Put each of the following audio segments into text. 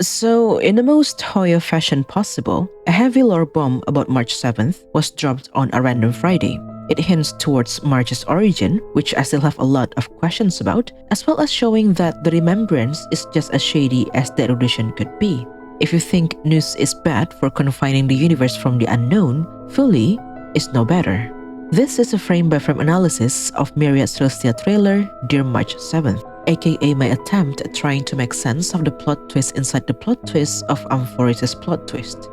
So, in the most Hoya fashion possible, a heavy lore bomb about March 7th was dropped on a random Friday. It hints towards March's origin, which I still have a lot of questions about, as well as showing that the Remembrance is just as shady as the erudition could be. If you think news is bad for confining the universe from the unknown, Fully is no better. This is a frame-by-frame analysis of Myriad Celestia trailer Dear March 7th, aka my attempt at trying to make sense of the plot twist inside the plot twist of Amphoreus' plot twist.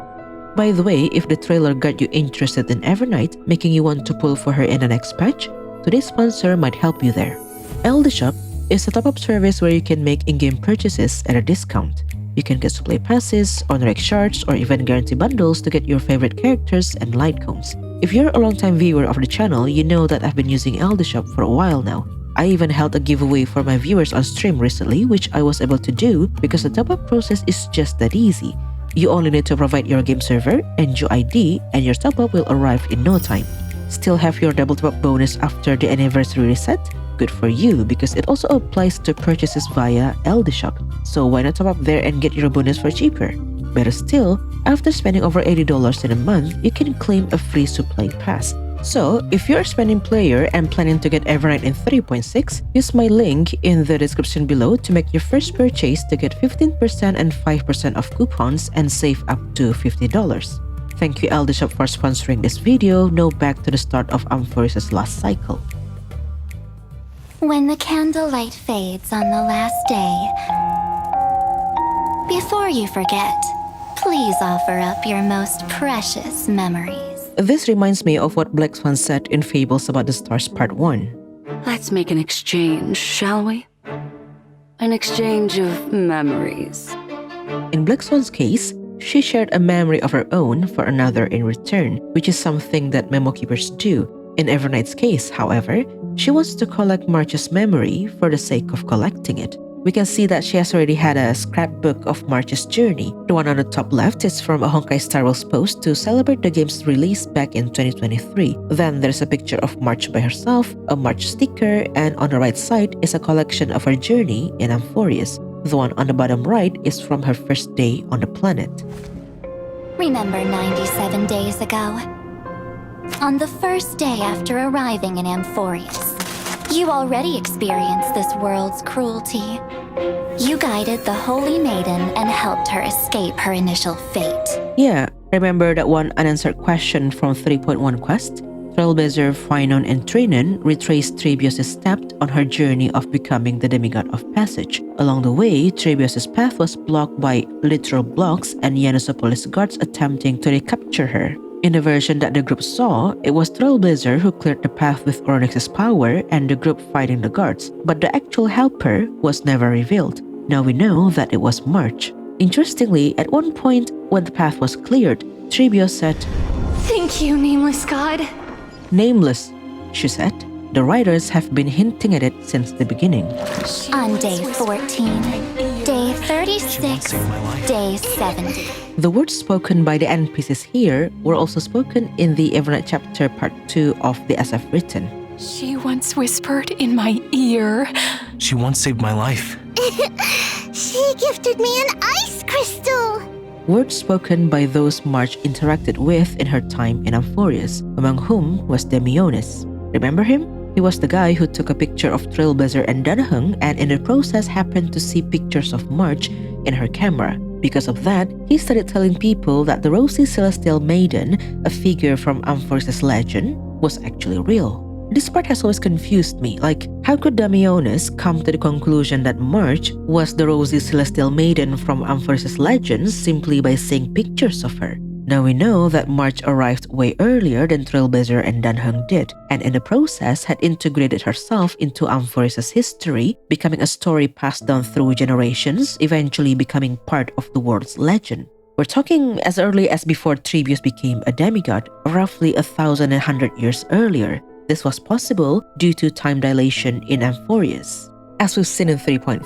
By the way, if the trailer got you interested in Evernight, making you want to pull for her in the next patch, today's sponsor might help you there. LD Shop is a top-up service where you can make in-game purchases at a discount. You can get supply passes, Oronyx shards, or even guarantee bundles to get your favorite characters and light cones. If you're a long-time viewer of the channel, you know that I've been using LD Shop for a while now. I even held a giveaway for my viewers on stream recently, which I was able to do because the top-up process is just that easy. You only need to provide your game server and your ID, and your top-up will arrive in no time. Still have your double top-up bonus after the anniversary reset? Good for you, because it also applies to purchases via LD Shop. So why not top up there and get your bonus for cheaper? Better still, after spending over $80 in a month, you can claim a free supply pass. So, if you're a spending player and planning to get Evernight in 3.6, use my link in the description below to make your first purchase to get 15% and 5% of coupons and save up to $50. Thank you LD Shop for sponsoring this video. Now back to the start of Amphoreus' last cycle. When the candlelight fades on the last day, before you forget, please offer up your most precious memories. This reminds me of what Black Swan said in Fables About the Stars Part 1. Let's make an exchange, shall we? An exchange of memories. In Black Swan's case, she shared a memory of her own for another in return, which is something that memo keepers do. In Evernight's case, however, she wants to collect March's memory for the sake of collecting it. We can see that she has already had a scrapbook of March's journey. The one on the top left is from a Honkai Star Rail's post to celebrate the game's release back in 2023. Then there's a picture of March by herself, a March sticker, and on the right side is a collection of her journey in Amphoreus. The one on the bottom right is from her first day on the planet. Remember 97 days ago? On the first day after arriving in Amphoreus, you already experienced this world's cruelty. You guided the Holy Maiden and helped her escape her initial fate. Yeah, remember that one unanswered question from 3.1 Quest? Trailblazer, Phrynon, and Trinon retraced Trebios' steps on her journey of becoming the demigod of passage. Along the way, Trebios' path was blocked by literal blocks and Yanosopolis guards attempting to recapture her. In the version that the group saw, it was Trailblazer who cleared the path with Oronyx's power and the group fighting the guards, but the actual helper was never revealed. Now we know that it was March. Interestingly, at one point when the path was cleared, Trebios said, "Thank you, Nameless God." "Nameless," she said. The writers have been hinting at it since the beginning. On day 14, day 36, day 70. The words spoken by the NPCs here were also spoken in the Evernight chapter part 2 of the SF written. She once whispered in my ear. She once saved my life. She gifted me an ice crystal. Words spoken by those March interacted with in her time in Amphoreus, among whom was Demiones. Remember him? He was the guy who took a picture of Trailblazer and Danahung and in the process happened to see pictures of March in her camera. Because of that, he started telling people that the Rosy celestial maiden, a figure from Amphoreus' legend, was actually real. This part has always confused me, like how could Demiones come to the conclusion that March was the Rosy celestial maiden from Amphoreus' legends simply by seeing pictures of her? Now we know that March arrived way earlier than Trailblazer and Danahung did, and in the process had integrated herself into Amphoreus' history, becoming a story passed down through generations, eventually becoming part of the world's legend. We're talking as early as before Trebios became a demigod, roughly 1,100 years earlier. This was possible due to time dilation in Amphoreus. As we've seen in 3.5,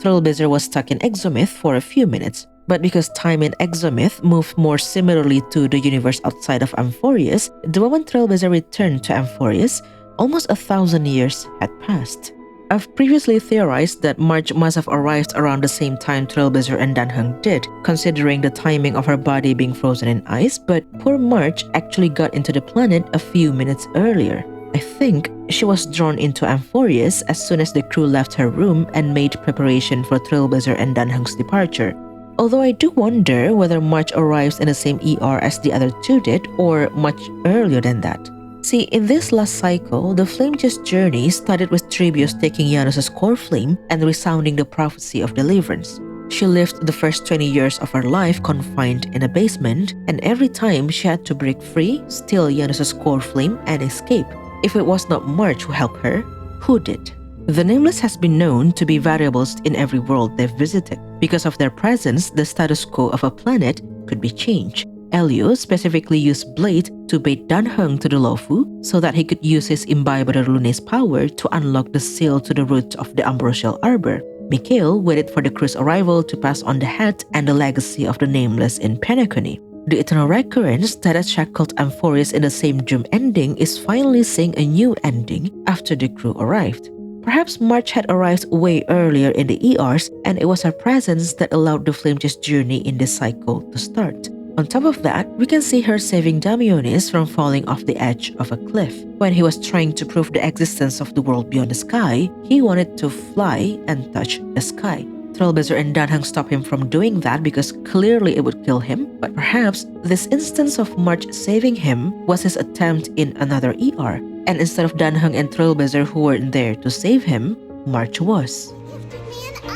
Trailblazer was stuck in Exomyth for a few minutes. But because time in Exomyth moved more similarly to the universe outside of Amphoreus, the moment Trailblazer returned to Amphoreus, almost 1,000 years had passed. I've previously theorized that March must have arrived around the same time Trailblazer and Danheng did, considering the timing of her body being frozen in ice, but poor March actually got into the planet a few minutes earlier. I think she was drawn into Amphoreus as soon as the crew left her room and made preparation for Trailblazer and Danheng's departure. Although I do wonder whether March arrives in the same ER as the other two did, or much earlier than that. See, in this last cycle, the Flame's journey started with Trebius taking Janus' core flame and resounding the prophecy of deliverance. She lived the first 20 years of her life confined in a basement, and every time she had to break free, steal Janus' core flame, and escape. If it was not March who helped her, who did? The Nameless has been known to be variables in every world they've visited. Because of their presence, the status quo of a planet could be changed. Elio specifically used Blade to bait Danheng to the Lofu so that he could use his Imbiber Lune's power to unlock the seal to the root of the Ambrosial Arbor. Mikhail waited for the crew's arrival to pass on the hat and the legacy of the Nameless in Penacony. The eternal recurrence that had shackled Amphoreus in the same doom ending is finally seeing a new ending after the crew arrived. Perhaps March had arrived way earlier in the ERs, and it was her presence that allowed the Flame's journey in this cycle to start. On top of that, we can see her saving Damionis from falling off the edge of a cliff. When he was trying to prove the existence of the world beyond the sky, he wanted to fly and touch the sky. Trailblazer and Danheng stopped him from doing that because clearly it would kill him, but perhaps this instance of March saving him was his attempt in another ER, and instead of Danheng and Trailblazer who weren't there to save him, March was.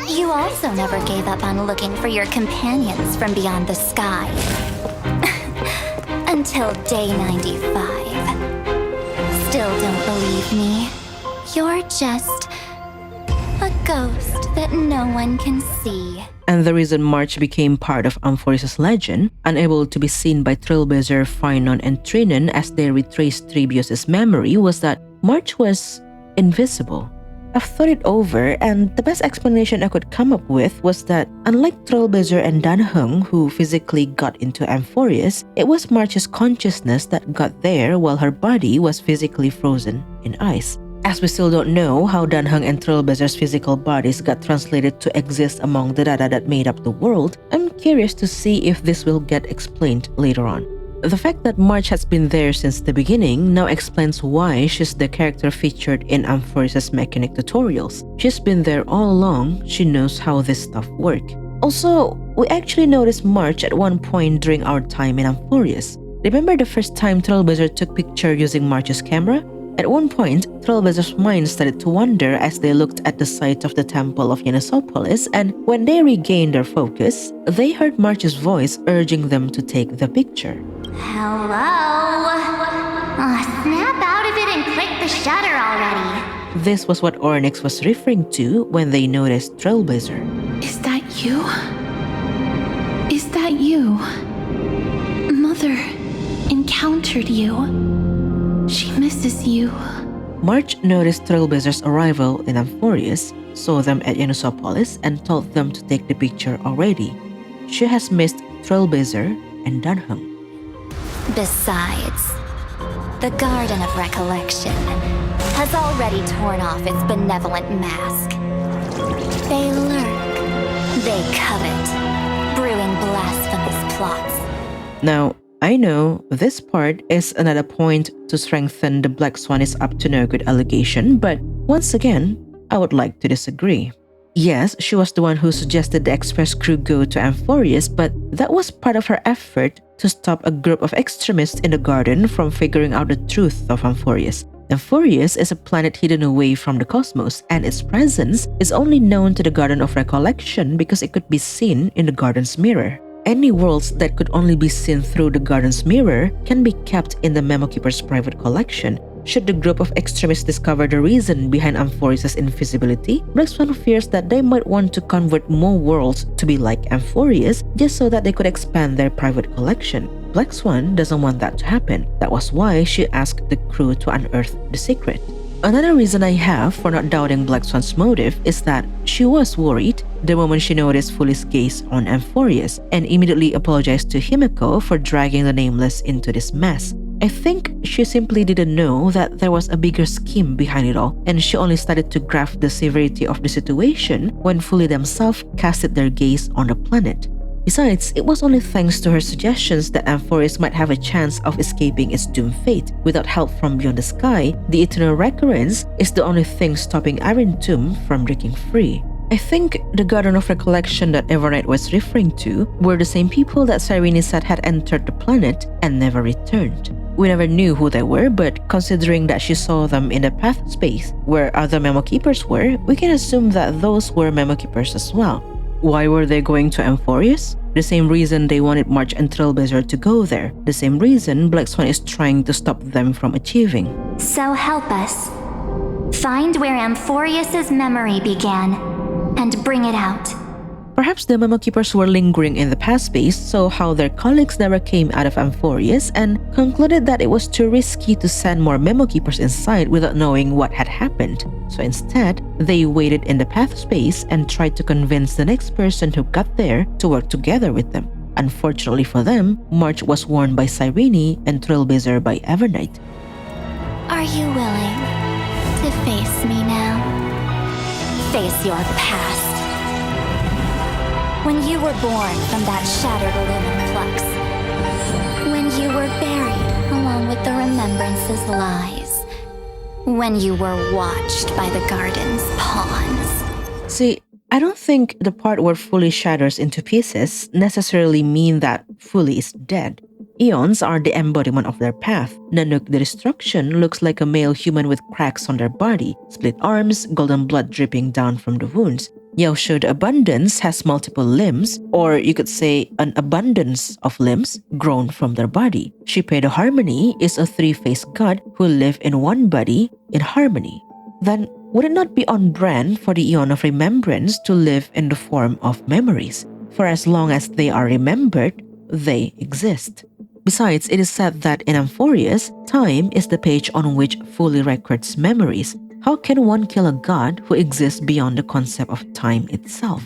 You also never gave up on looking for your companions from beyond the sky. Until day 95. Still don't believe me. You're just a ghost that no one can see. And the reason March became part of Amphoreus' legend, unable to be seen by Trailblazer, Phynon, and Trinon as they retraced Trebius' memory, was that March was invisible. I've thought it over, and the best explanation I could come up with was that unlike Trailblazer and Danheng, who physically got into Amphoreus, it was March's consciousness that got there while her body was physically frozen in ice. As we still don't know how Danheng and Trailblazer's physical bodies got translated to exist among the data that made up the world, I'm curious to see if this will get explained later on. The fact that March has been there since the beginning now explains why she's the character featured in Amphoreus' mechanic tutorials. She's been there all along, she knows how this stuff works. Also, we actually noticed March at one point during our time in Amphoreus. Remember the first time Trailblazer took picture using March's camera? At one point, Trailblazer's mind started to wander as they looked at the site of the Temple of Yenisopolis, and when they regained their focus, they heard March's voice urging them to take the picture. Hello? Snap out of it and click the shutter already. This was what Oronyx was referring to when they noticed Trailblazer. Is that you? Is that you? Mother encountered you. She misses you. March noticed Trailblazer's arrival in Amphoreus, saw them at Yenisopolis, and told them to take the picture already. She has missed Trailblazer and Danheng. Besides, the Garden of Recollection has already torn off its benevolent mask. They lurk, they covet, brewing blasphemous plots. Now, I know this part is another point to strengthen the Black Swan is up to no good allegation, but once again, I would like to disagree. Yes, she was the one who suggested the Express crew go to Amphoreus, but that was part of her effort to stop a group of extremists in the garden from figuring out the truth of Amphoreus. Amphoreus is a planet hidden away from the cosmos, and its presence is only known to the Garden of Recollection because it could be seen in the garden's mirror. Any worlds that could only be seen through the garden's mirror can be kept in the Memo Keeper's private collection. Should the group of extremists discover the reason behind Amphoreus' invisibility, Black Swan fears that they might want to convert more worlds to be like Amphoreus just so that they could expand their private collection. Black Swan doesn't want that to happen. That was why she asked the crew to unearth the secret. Another reason I have for not doubting Black Swan's motive is that she was worried the moment she noticed Fuli's gaze on Amphoreus and immediately apologized to Himiko for dragging the Nameless into this mess. I think she simply didn't know that there was a bigger scheme behind it all, and she only started to grasp the severity of the situation when Fully themselves casted their gaze on the planet. Besides, it was only thanks to her suggestions that Amphoreus might have a chance of escaping its doomed fate. Without help from beyond the sky, the eternal recurrence is the only thing stopping Iron Tomb from breaking free. I think the Garden of Recollection that Evernight was referring to were the same people that Cyrene said had entered the planet and never returned. We never knew who they were, but considering that she saw them in the path space where other Memo Keepers were, we can assume that those were Memo Keepers as well. Why were they going to Amphoreus? The same reason they wanted March and Trailblazer to go there. The same reason Black Swan is trying to stop them from achieving. So help us. Find where Amphoreus' memory began and bring it out. Perhaps the Memo Keepers were lingering in the past space, saw how their colleagues never came out of Amphoreus, and concluded that it was too risky to send more Memo Keepers inside without knowing what had happened. So instead, they waited in the path space and tried to convince the next person who got there to work together with them. Unfortunately for them, March was warned by Cyrene and Trailblazer by Evernight. Are you willing to face me now? Face your past. When you were born from that shattered aluminum flux. When you were buried along with the Remembrance's lies. When you were watched by the garden's pawns. See, I don't think the part where Fully shatters into pieces necessarily mean that Fully is dead. Eons are the embodiment of their path. Nanook the Destruction looks like a male human with cracks on their body, split arms, golden blood dripping down from the wounds. Yaosho the Abundance has multiple limbs, or you could say an abundance of limbs grown from their body. Shippe the Harmony is a three-faced god who live in one body in harmony. Then, would it not be on brand for the Eon of Remembrance to live in the form of memories? For as long as they are remembered, they exist. Besides, it is said that in Amphoreus, time is the page on which Fully records memories. How can one kill a god who exists beyond the concept of time itself?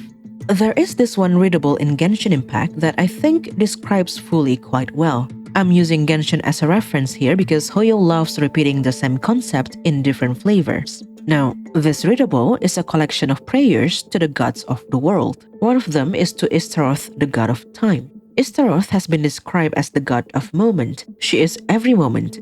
There is this one readable in Genshin Impact that I think describes Fully quite well. I'm using Genshin as a reference here because Hoyo loves repeating the same concept in different flavors. Now, this readable is a collection of prayers to the gods of the world. One of them is to Ishtaroth, the god of time. Ishtaroth has been described as the god of moment. She is every moment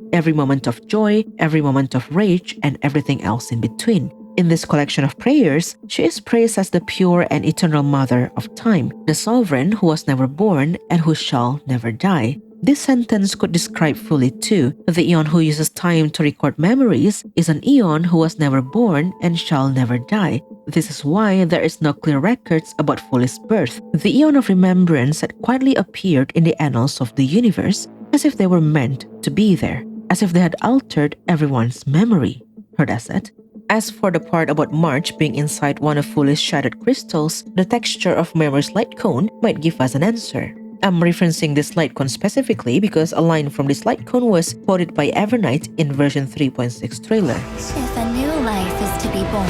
of joy, every moment of rage, and everything else in between. In this collection of prayers, she is praised as the pure and eternal mother of time, the sovereign who was never born and who shall never die. This sentence could describe Fully too. The Eon who uses time to record memories is an Eon who was never born and shall never die. This is why there is no clear records about Fully's birth. The Eon of Remembrance had quietly appeared in the annals of the universe as if they were meant to be there, as if they had altered everyone's memory. Heard as that? As for the part about March being inside one of Fully's shattered crystals, the texture of Memory's light cone might give us an answer. I'm referencing this light cone specifically because a line from this light cone was quoted by Evernight in version 3.6 trailer. If a new life is to be born,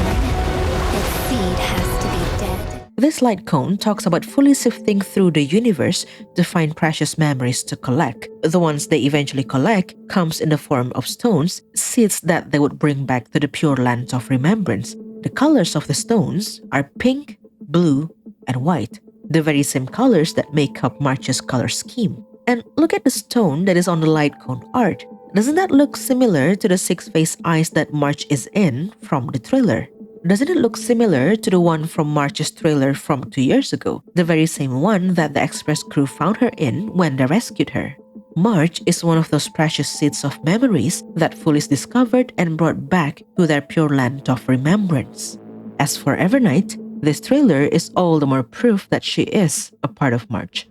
its seed has to be dead. This light cone talks about fully sifting through the universe to find precious memories to collect. The ones they eventually collect comes in the form of stones, seeds that they would bring back to the pure land of remembrance. The colors of the stones are pink, blue, and white. The very same colors that make up March's color scheme. And look at the stone that is on the light cone art. Doesn't that look similar to the six-faced eyes that March is in from the trailer? Doesn't it look similar to the one from March's trailer from 2 years ago? The very same one that the Express crew found her in when they rescued her. March is one of those precious seeds of memories that Fully discovered and brought back to their pure land of remembrance. As for Evernight, this trailer is all the more proof that she is a part of March.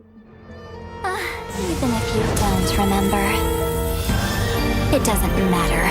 Even if you don't remember, it doesn't matter.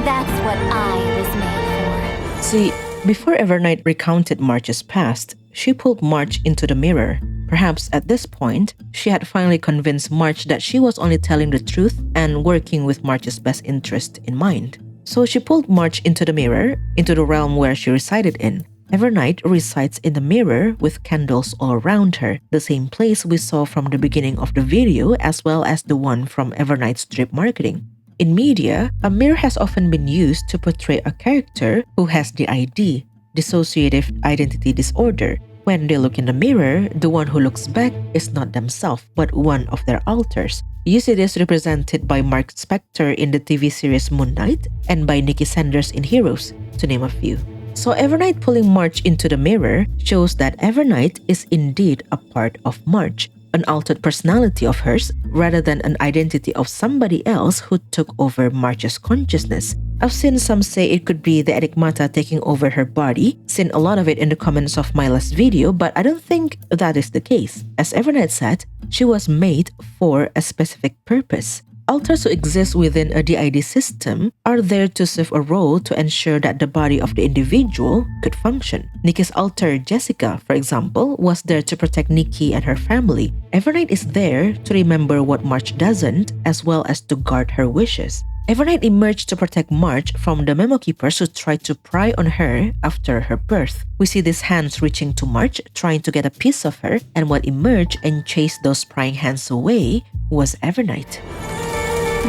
That's what I was made for. See, before Evernight recounted March's past, she pulled March into the mirror. Perhaps at this point, she had finally convinced March that she was only telling the truth and working with March's best interest in mind. So she pulled March into the mirror, into the realm where she resided in. Evernight resides in the mirror with candles all around her, the same place we saw from the beginning of the video as well as the one from Evernight's strip marketing. In media, a mirror has often been used to portray a character who has DID, dissociative identity disorder. When they look in the mirror, the one who looks back is not themselves, but one of their alters. You see this represented by Mark Spector in the TV series Moon Knight and by Nikki Sanders in Heroes, to name a few. So Evernight pulling March into the mirror shows that Evernight is indeed a part of March, an altered personality of hers rather than an identity of somebody else who took over March's consciousness. I've seen some say it could be the Enigmata taking over her body, seen a lot of it in the comments of my last video, but I don't think that is the case. As Evernight said, she was made for a specific purpose. Alters who exist within a DID system are there to serve a role to ensure that the body of the individual could function. Nikki's alter, Jessica, for example, was there to protect Nikki and her family. Evernight is there to remember what March doesn't, as well as to guard her wishes. Evernight emerged to protect March from the memo keepers who tried to pry on her after her birth. We see these hands reaching to March, trying to get a piece of her, and what emerged and chased those prying hands away was Evernight.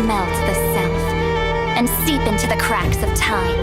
Melt the self and seep into the cracks of time.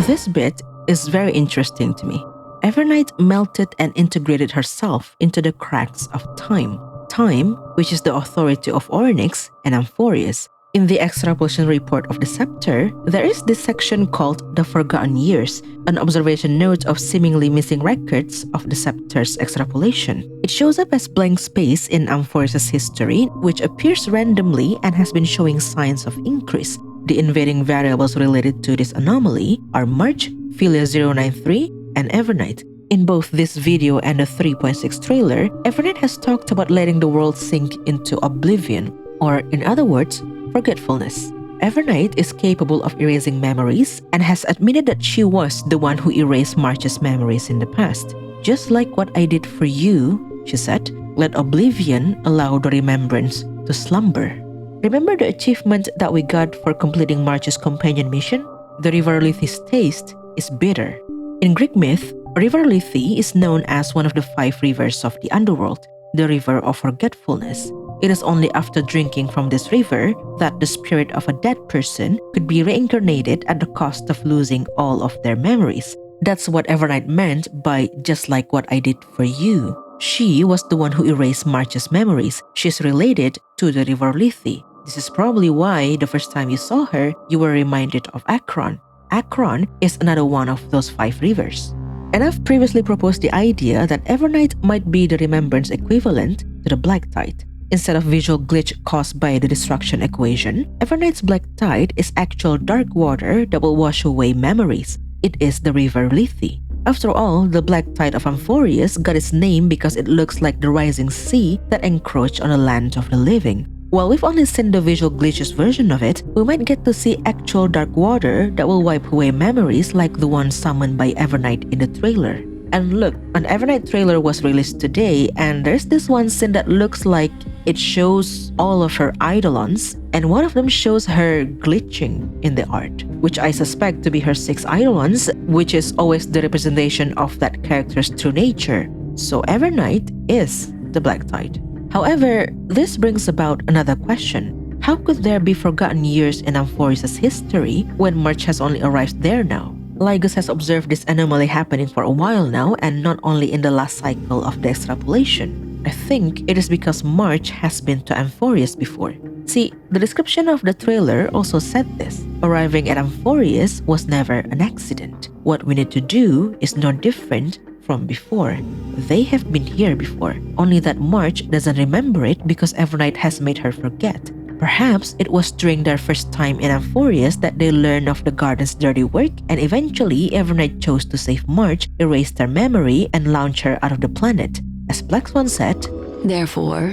This bit is very interesting to me. Evernight melted and integrated herself into the cracks of time. Time, which is the authority of Oronyx and Amphoreus. In the extrapolation report of the Scepter, there is this section called The Forgotten Years, an observation note of seemingly missing records of the Scepter's extrapolation. It shows up as blank space in Amphoreus' history, which appears randomly and has been showing signs of increase. The invading variables related to this anomaly are March, Philia 093, and Evernight. In both this video and the 3.6 trailer, Evernight has talked about letting the world sink into oblivion, or in other words, forgetfulness. Evernight is capable of erasing memories and has admitted that she was the one who erased March's memories in the past. Just like what I did for you, she said, let oblivion allow the remembrance to slumber. Remember the achievement that we got for completing March's companion mission? The river Lethe's taste is bitter. In Greek myth, River Lethe is known as one of the 5 rivers of the underworld, the river of forgetfulness. It is only after drinking from this river that the spirit of a dead person could be reincarnated at the cost of losing all of their memories. That's what Evernight meant by just like what I did for you. She was the one who erased March's memories. She's related to the river Lethe. This is probably why the first time you saw her, you were reminded of Akron. Akron is another one of those 5 rivers. And I've previously proposed the idea that Evernight might be the Remembrance equivalent to the Black Tide. Instead of visual glitch caused by the destruction equation, Evernight's black tide is actual dark water that will wash away memories. It is the river Lethe. After all, the black tide of Amphoreus got its name because it looks like the rising sea that encroached on the land of the living. While we've only seen the visual glitches version of it, we might get to see actual dark water that will wipe away memories like the one summoned by Evernight in the trailer. And look, an Evernight trailer was released today, and there's this one scene that looks like it shows all of her eidolons, and one of them shows her glitching in the art, which I suspect to be her 6 eidolons, which is always the representation of that character's true nature. So Evernight is the Black Tide. However, this brings about another question. How could there be forgotten years in Amphoreus' history when March has only arrived there now? Lygus has observed this anomaly happening for a while now, and not only in the last cycle of the extrapolation. I think it is because March has been to Amphoreus before. See, the description of the trailer also said this. Arriving at Amphoreus was never an accident. What we need to do is no different from before. They have been here before, only that March doesn't remember it because Evernight has made her forget. Perhaps it was during their first time in Amphoreus that they learned of the garden's dirty work, and eventually Evernight chose to save March, erase their memory, and launch her out of the planet. As Black Swan said, Therefore,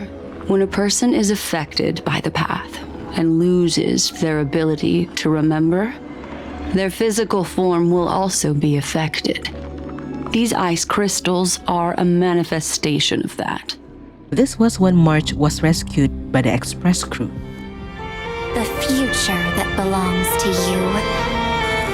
when a person is affected by the path and loses their ability to remember, their physical form will also be affected. These ice crystals are a manifestation of that. This was when March was rescued by the Express crew. The future that belongs to you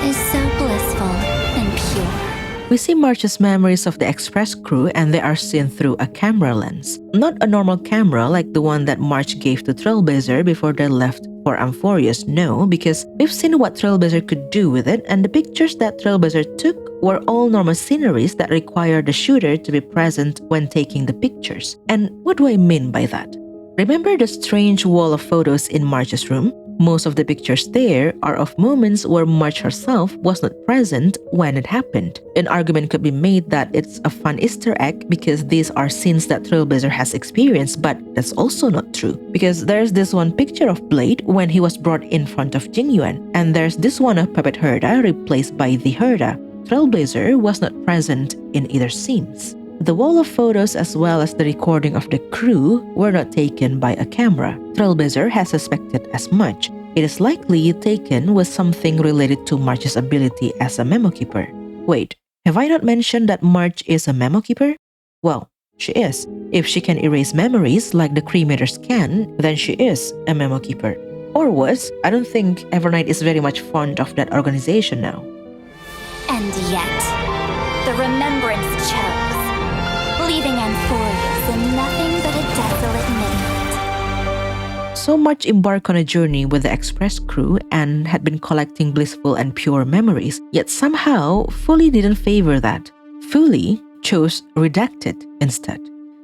is so blissful and pure. We see March's memories of the Express crew and they are seen through a camera lens. Not a normal camera like the one that March gave to Trailblazer before they left for Amphoreus, no, because we've seen what Trailblazer could do with it, and the pictures that Trailblazer took were all normal sceneries that require the shooter to be present when taking the pictures. And what do I mean by that? Remember the strange wall of photos in March's room? Most of the pictures there are of moments where March herself was not present when it happened. An argument could be made that it's a fun Easter egg because these are scenes that Trailblazer has experienced, but that's also not true. Because there's this one picture of Blade when he was brought in front of Jingyuan, and there's this one of Puppet Herda replaced by the Herda. Trailblazer was not present in either scenes. The wall of photos as well as the recording of the crew were not taken by a camera. Trailblazer has suspected as much. It is likely taken with something related to March's ability as a memo keeper. Wait, have I not mentioned that March is a memo keeper? Well, she is. If she can erase memories like the cremators can, then she is a memo keeper. Or was. I don't think Evernight is very much fond of that organization now. And yet, the Remembrance chose, leaving Amphoreus in nothing but a desolate midnight. So March embarked on a journey with the Express crew and had been collecting blissful and pure memories, yet somehow Fully didn't favor that. Fully chose Redacted instead.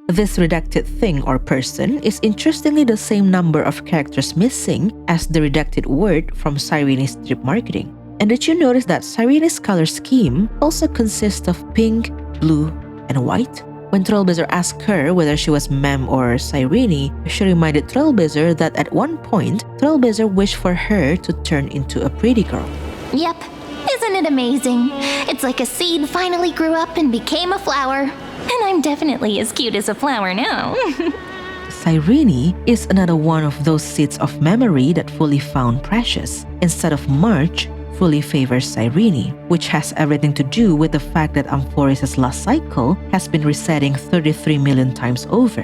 This redacted thing or person is interestingly the same number of characters missing as the redacted word from Cyrene's strip marketing. And did you notice that Cyrene's color scheme also consists of pink, blue, and white? When Trailblazer asked her whether she was Mem or Cyrene, she reminded Trailblazer that at one point, Trailblazer wished for her to turn into a pretty girl. Yep. Isn't it amazing? It's like a seed finally grew up and became a flower. And I'm definitely as cute as a flower now. Cyrene is another one of those seeds of memory that Fully found precious. Instead of March, Fully favors Cyrene, which has everything to do with the fact that Amphoreus' last cycle has been resetting 33 million times over.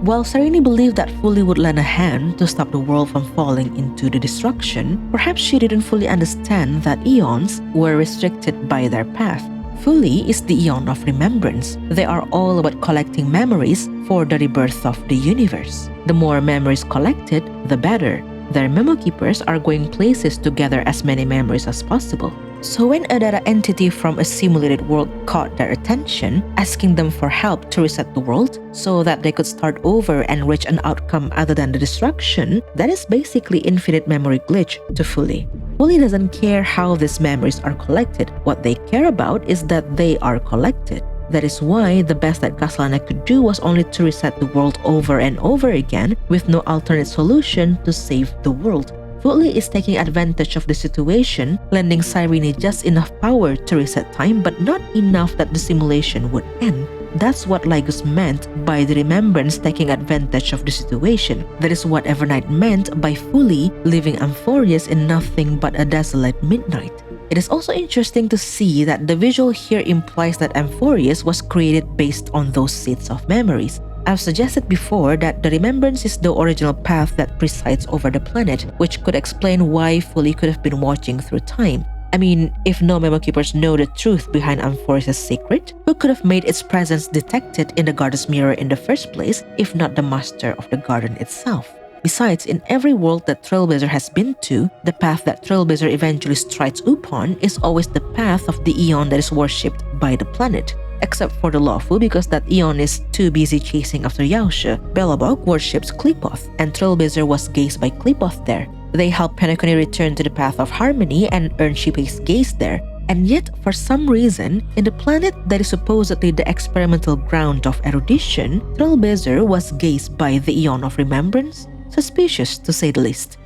While Cyrene believed that Fully would lend a hand to stop the world from falling into the destruction, perhaps she didn't fully understand that eons were restricted by their path. Fully is the eon of remembrance. They are all about collecting memories for the rebirth of the universe. The more memories collected, the better. Their memo keepers are going places to gather as many memories as possible. So when a data entity from a simulated world caught their attention, asking them for help to reset the world so that they could start over and reach an outcome other than the destruction, that is basically infinite memory glitch to Fully. Fully doesn't care how these memories are collected. What they care about is that they are collected. That is why the best that Castellana could do was only to reset the world over and over again with no alternate solution to save the world. Fully is taking advantage of the situation, lending Cyrene just enough power to reset time but not enough that the simulation would end. That's what Lygus meant by the Remembrance taking advantage of the situation. That is what Evernight meant by Fully leaving Amphoreus in nothing but a desolate midnight. It is also interesting to see that the visual here implies that Amphoreus was created based on those seeds of memories. I've suggested before that the Remembrance is the original path that presides over the planet, which could explain why Fully could have been watching through time. I mean, if no memo keepers know the truth behind Amphoreus' secret, who could have made its presence detected in the garden's mirror in the first place, if not the master of the garden itself? Besides, in every world that Trailblazer has been to, the path that Trailblazer eventually strides upon is always the path of the eon that is worshipped by the planet. Except for the lawful, because that eon is too busy chasing after Yaoshe. Belobog worships Qlipoth, and Trailblazer was gazed by Qlipoth there. They help Penacony return to the path of harmony and earn Shippei's gaze there. And yet, for some reason, in the planet that is supposedly the experimental ground of erudition, Trailblazer was gazed by the eon of remembrance. Suspicious, to say the least.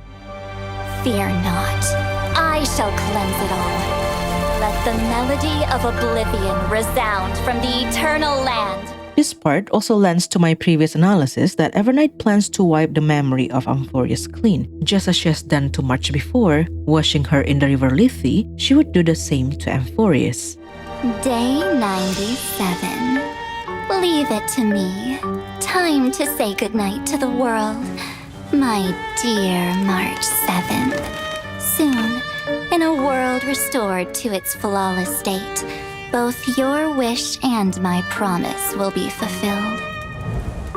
Fear not. I shall cleanse it all. Let the melody of oblivion resound from the eternal land. This part also lends to my previous analysis that Evernight plans to wipe the memory of Amphoreus clean. Just as she has done to March before, washing her in the river Lethe, she would do the same to Amphoreus. Day 97. Leave it to me. Time to say goodnight to the world. My dear March 7th. Soon, in a world restored to its flawless state, both your wish and my promise will be fulfilled.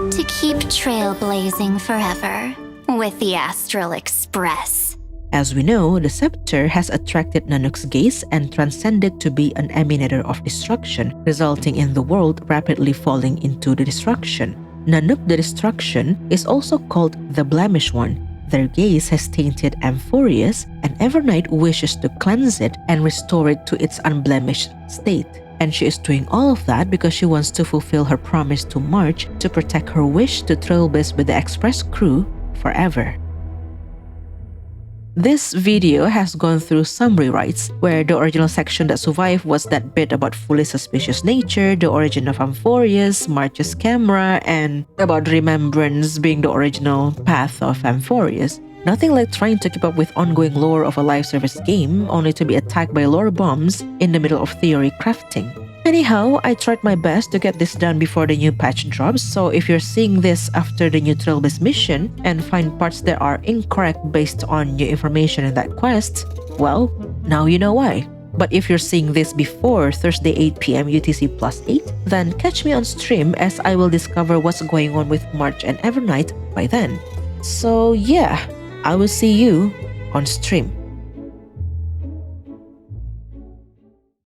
To keep trailblazing forever with the Astral Express. As we know, the scepter has attracted Nanook's gaze and transcended to be an emanator of destruction, resulting in the world rapidly falling into the destruction. Nanook the Destruction is also called the Blemish One. Their gaze has tainted Amphoreus, and Evernight wishes to cleanse it and restore it to its unblemished state. And she is doing all of that because she wants to fulfill her promise to March to protect her wish to trailblaze with the Express crew forever. This video has gone through some rewrites, where the original section that survived was that bit about fully suspicious nature, the origin of Amphoreus, March's camera, and about Remembrance being the original path of Amphoreus. Nothing like trying to keep up with ongoing lore of a live service game only to be attacked by lore bombs in the middle of theory crafting. Anyhow, I tried my best to get this done before the new patch drops, so if you're seeing this after the new Trailblaze mission and find parts that are incorrect based on new information in that quest, well, now you know why. But if you're seeing this before Thursday 8 PM UTC +8, then catch me on stream as I will discover what's going on with March and Evernight by then. So yeah, I will see you on stream.